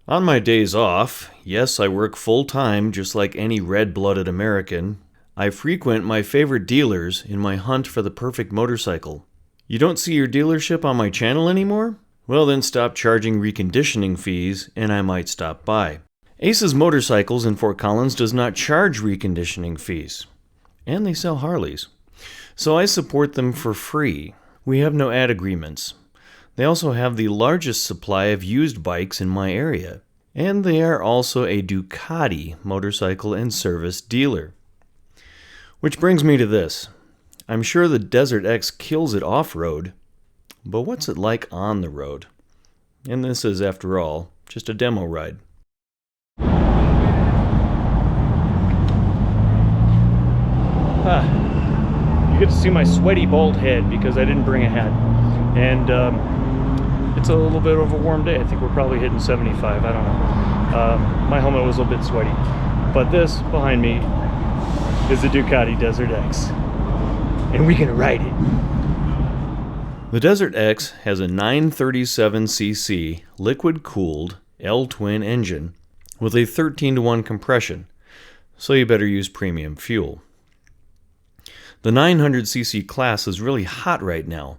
On my days off, yes, I work full-time just like any red-blooded American. I frequent my favorite dealers in my hunt for the perfect motorcycle. You don't see your dealership on my channel anymore? Well then stop charging reconditioning fees and I might stop by. Ace's Motorcycles in Fort Collins does not charge reconditioning fees. And they sell Harleys. So I support them for free. We have no ad agreements. They also have the largest supply of used bikes in my area. And they are also a Ducati motorcycle and service dealer. Which brings me to this. I'm sure the Desert X kills it off-road, but what's it like on the road? And this is, after all, just a demo ride. You get to see my sweaty bald head because I didn't bring a hat. And it's a little bit of a warm day. I think we're probably hitting 75, I don't know. My helmet was a little bit sweaty. But this behind me is the Ducati Desert X. And we're gonna ride it. The Desert X has a 937cc liquid-cooled L-twin engine with a 13-to-1 compression, so you better use premium fuel. The 900cc class is really hot right now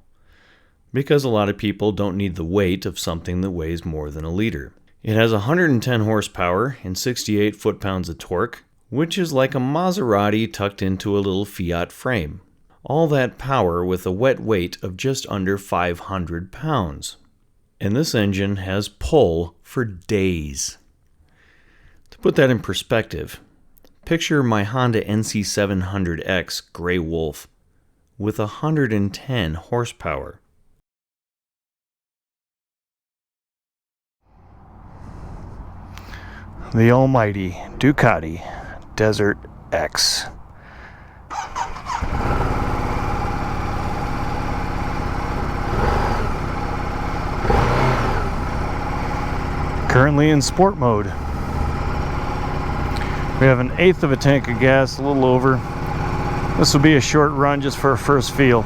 because a lot of people don't need the weight of something that weighs more than a liter. It has 110 horsepower and 68 foot-pounds of torque, which is like a Maserati tucked into a little Fiat frame. All that power with a wet weight of just under 500 pounds. And this engine has pull for days. To put that in perspective, picture my Honda NC700X Grey Wolf with 110 horsepower. The almighty Ducati Desert X. Currently in sport mode. We have an eighth of a tank of gas, a little over. This will be a short run just for a first feel.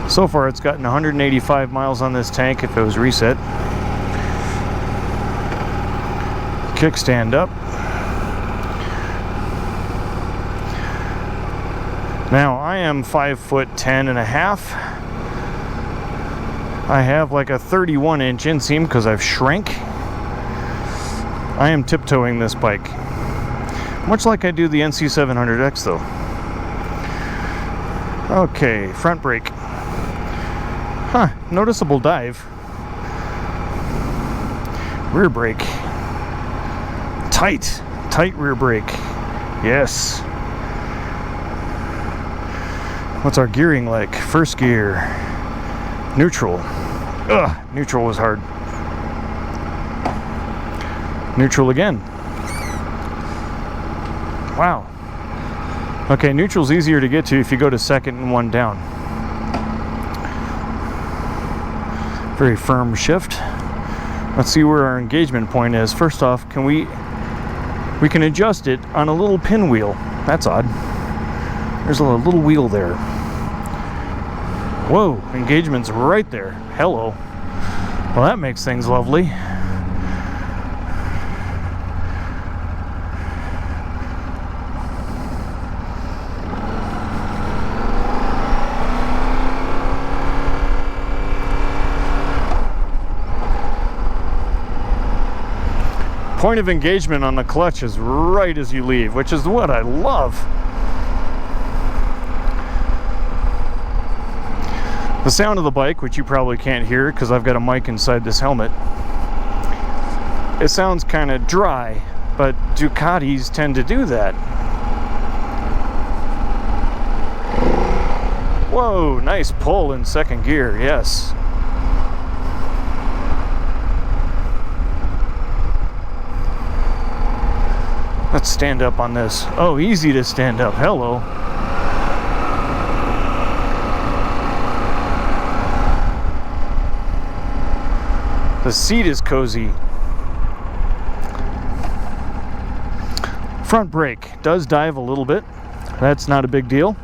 So far it's gotten 185 miles on this tank if it was reset. Kickstand up. Now I am 5'10" and a half. I have like a 31-inch inseam because I've shrank. I am tiptoeing this bike, much like I do the NC700X though. Okay, front brake. Noticeable dive. Rear brake. Tight rear brake. Yes. What's our gearing like? First gear. Neutral. Neutral was hard. Neutral again. Wow. Okay, neutral's easier to get to if you go to second and one down. Very firm shift. Let's see where our engagement point is. First off, we can adjust it on a little pinwheel. That's odd. There's a little wheel there. Whoa, engagement's right there. Hello. Well, that makes things lovely. Point of engagement on the clutch is right as you leave, which is what I love. The sound of the bike, which you probably can't hear because I've got a mic inside this helmet, it sounds kind of dry, but Ducatis tend to do that. Whoa, nice pull in second gear, yes. Let's stand up on this. Oh, easy to stand up. Hello. The seat is cozy. Front brake does dive a little bit. That's not a big deal.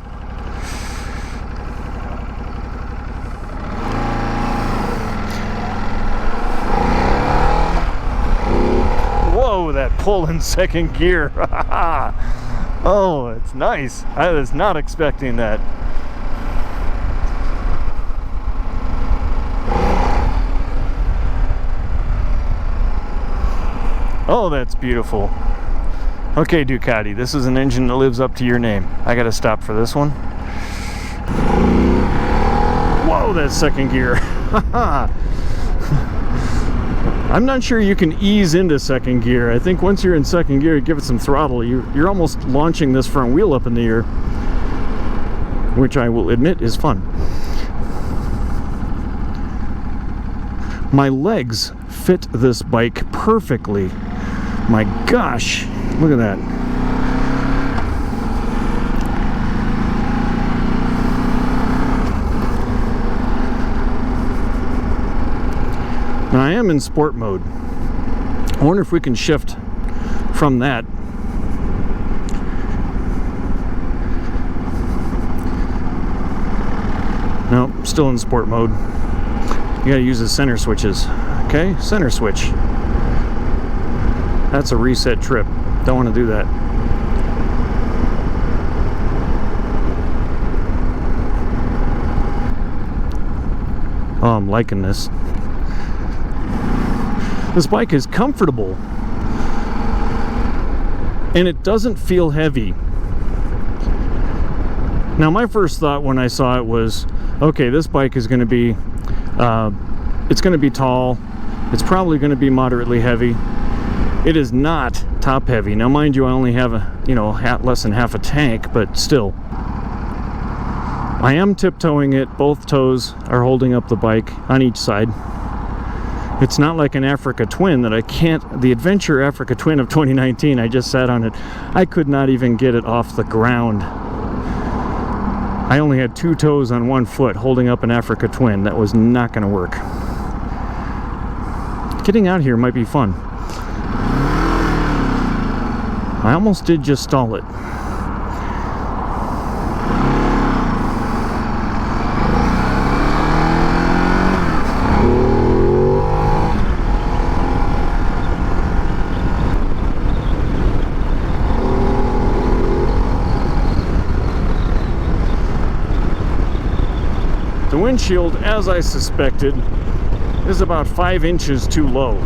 Oh, that pull in second gear. Oh, it's nice. I was not expecting that. Oh, that's beautiful. Okay, Ducati, this is an engine that lives up to your name. I gotta stop for this one. Whoa, that second gear. I'm not sure you can ease into second gear. I think once you're in second gear, you give it some throttle, you're almost launching this front wheel up in the air, which I will admit is fun. My legs fit this bike perfectly. My gosh, look at that. Now I am in sport mode. I wonder if we can shift from that. No, still in sport mode. You gotta use the center switches. Okay, center switch. That's a reset trip. Don't want to do that. Oh, I'm liking this. This bike is comfortable. And it doesn't feel heavy. Now, my first thought when I saw it was, okay, this bike is going to be, it's going to be tall. It's probably going to be moderately heavy. It is not top heavy. Now, mind you, I only have less than half a tank, but still. I am tiptoeing it. Both toes are holding up the bike on each side. It's not like an Africa Twin that I can't, the Adventure Africa Twin of 2019, I just sat on it. I could not even get it off the ground. I only had 2 toes on 1 foot holding up an Africa Twin. That was not going to work. Getting out here might be fun. I almost did just stall it. The windshield, as I suspected, is about 5 inches too low.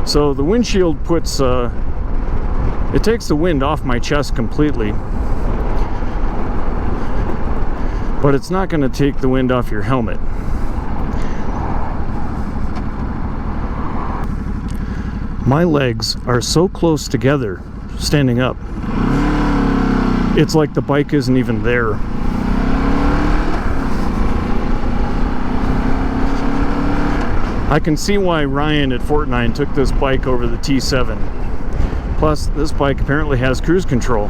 So the windshield puts, it takes the wind off my chest completely. But it's not going to take the wind off your helmet. My legs are so close together, standing up. It's like the bike isn't even there. I can see why Ryan at Fortnite took this bike over the T7. Plus, this bike apparently has cruise control,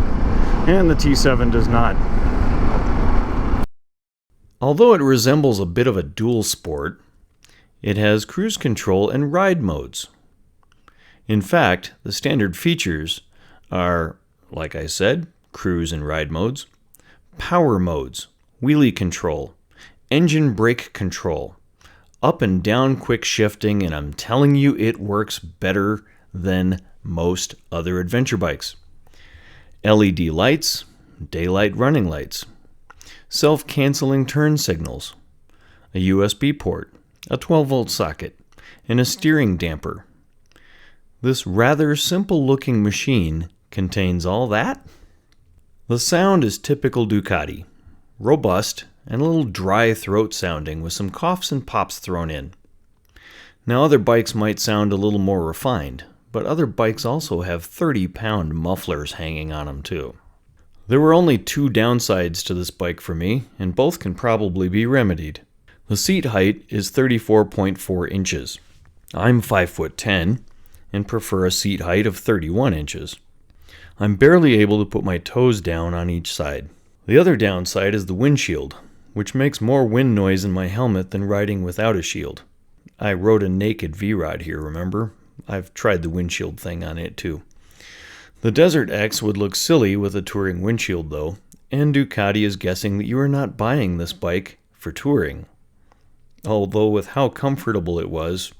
and the T7 does not. Although it resembles a bit of a dual sport, it has cruise control and ride modes. In fact, the standard features are, like I said, cruise and ride modes, power modes, wheelie control, engine brake control, up and down quick shifting, and I'm telling you, it works better than most other adventure bikes. LED lights, daylight running lights, self-canceling turn signals, a USB port, a 12-volt socket, and a steering damper. This rather simple-looking machine contains all that. The sound is typical Ducati, robust, and a little dry throat sounding with some coughs and pops thrown in. Now, other bikes might sound a little more refined, but other bikes also have 30-pound mufflers hanging on them too. There were only 2 downsides to this bike for me, and both can probably be remedied. The seat height is 34.4 inches. I'm 5'10" and prefer a seat height of 31 inches. I'm barely able to put my toes down on each side. The other downside is the windshield, which makes more wind noise in my helmet than riding without a shield. I rode a naked V-Rod here, remember? I've tried the windshield thing on it too. The Desert X would look silly with a touring windshield though, and Ducati is guessing that you are not buying this bike for touring. Although with how comfortable it was,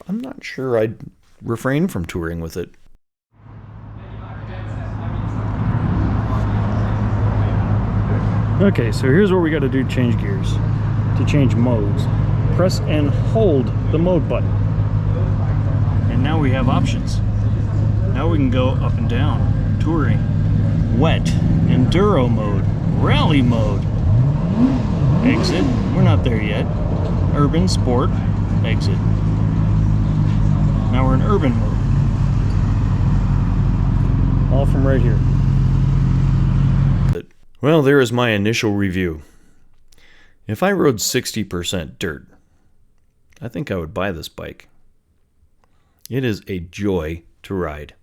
I'm not sure I'd refrain from touring with it. Okay, so here's what we got to do to change gears. To change modes, press and hold the mode button. And now we have options. Now we can go up and down. Touring, wet, enduro mode, rally mode, exit, we're not there yet, urban, sport, exit. Now we're in urban mode. All from right here. Well, there is my initial review. If I rode 60% dirt, I think I would buy this bike. It is a joy to ride.